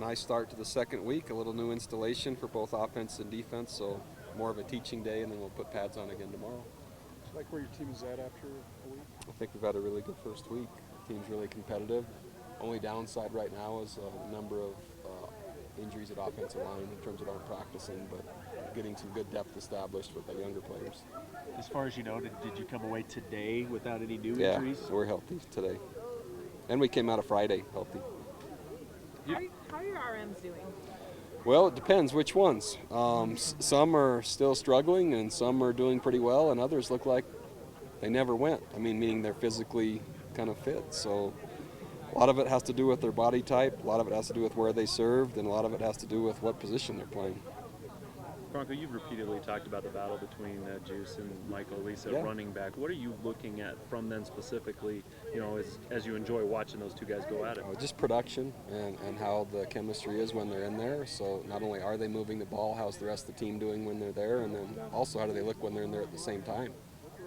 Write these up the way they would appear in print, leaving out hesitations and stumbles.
nice start to the second week, a little new installation for both offense and defense, so more of a teaching day, and then we'll put pads on again tomorrow. Do you like where your team is at after a week? I think we've had a really good first week. The team's really competitive. Only downside right now is a number of injuries at offensive line in terms of aren't practicing, but getting some good depth established with the younger players. As far as you know, did you come away today without any new Yeah, injuries? we're healthy today. And we came out of Friday healthy. How are your RMs doing? Well, it depends which ones. Some are still struggling and some are doing pretty well, and others look like they never went. I mean, meaning they're physically kind of fit. So a lot of it has to do with their body type, a lot of it has to do with where they served, and a lot of it has to do with what position they're playing. Bronco, you've repeatedly talked about the battle between Juice and Michael Lisa, Yeah. running back. What are you looking at from them specifically, as you enjoy watching those two guys go at it? Just production and how the chemistry is when they're in there. So not only are they moving the ball, how's the rest of the team doing when they're there, and then also how do they look when they're in there at the same time.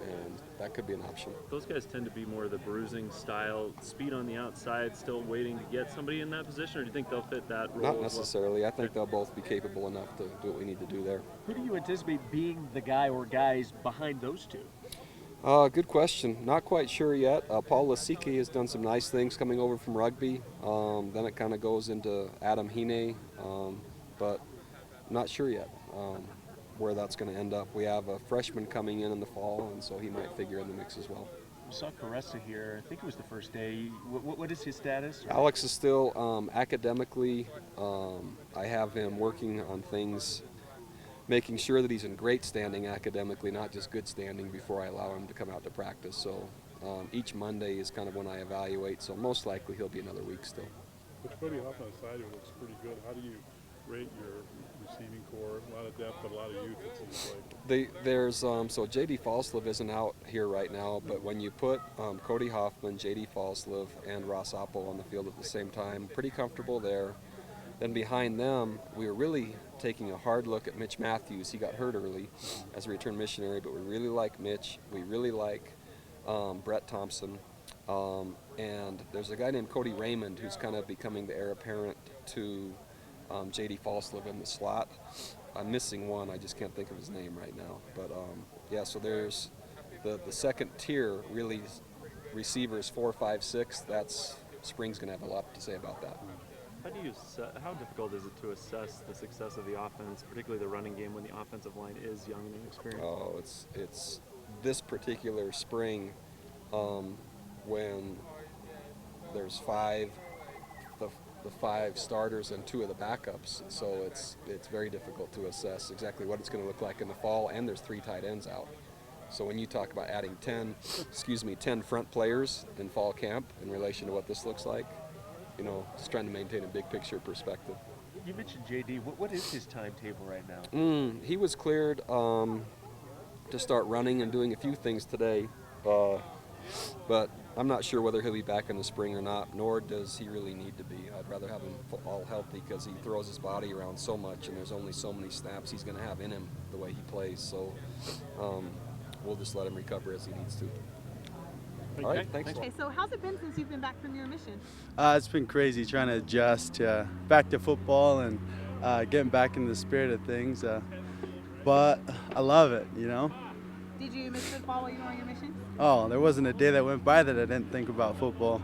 And that could be an option. Those guys tend to be more of the bruising style, speed on the outside, still waiting to get somebody in that position, or do you think they'll fit that role? Not necessarily. I think they'll both be capable enough to do what we need to do there. Who do you anticipate being the guy or guys behind those two? Good question. Not quite sure yet. Paul Lasiki has done some nice things coming over from rugby. Then it kind of goes into Adam Hine, but not sure yet where that's going to end up. We have a freshman coming in the fall, and so he might figure in the mix as well. We saw Caressa here. I think it was the first day. What is his status? Alex is still academically. I have him working on things, making sure that he's in great standing academically, not just good standing, before I allow him to come out to practice. So each Monday is kind of when I evaluate, so most likely he'll be another week still. But Cody Hoff on the side looks pretty good. How do you rate your receiving core? A lot of depth, but a lot of youth, it seems like. There's so J.D. Falslev isn't out here right now, but when you put Cody Hoffman, J.D. Falslev, and Ross Apple on the field at the same time, pretty comfortable there. Then behind them, we were really taking a hard look at Mitch Matthews. He got hurt early as a return missionary, but we really like Mitch. We really like Brett Thompson. And there's a guy named Cody Raymond who's kind of becoming the heir apparent to J.D. Falslev in the slot. I'm missing one. I just can't think of his name right now. But, yeah, so there's the second tier, really, receivers 4, 5, 6. That's Spring's going to have a lot to say about that. How difficult is it to assess the success of the offense, particularly the running game, when the offensive line is young and inexperienced? Oh, it's this particular spring when there's the five starters and 2 of the backups, so it's very difficult to assess exactly what it's going to look like in the fall, and there's 3 tight ends out. So when you talk about adding 10 front players in fall camp in relation to what this looks like, just trying to maintain a big picture perspective. You mentioned JD. What is his timetable right now? He was cleared to start running and doing a few things today, but I'm not sure whether he'll be back in the spring or not, nor does he really need to be. I'd rather have him all healthy because he throws his body around so much, and there's only so many snaps he's going to have in him the way he plays. So we'll just let him recover as he needs to. All right, thanks. Okay, so how's it been since you've been back from your mission? It's been crazy trying to adjust back to football and getting back into the spirit of things. But I love it, Did you miss football while you were on your mission? Oh, there wasn't a day that went by that I didn't think about football.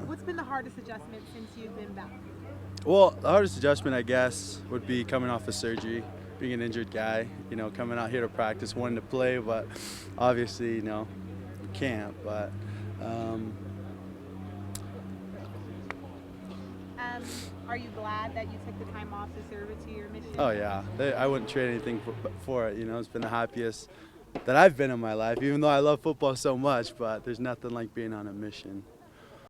What's been the hardest adjustment since you've been back? Well, the hardest adjustment, I guess, would be coming off of surgery, being an injured guy, coming out here to practice, wanting to play, but obviously, you can't. But are you glad that you took the time off to serve it to your mission? oh yeah, I wouldn't trade anything for it. It's been the happiest that I've been in my life, even though I love football so much. But there's nothing like being on a mission.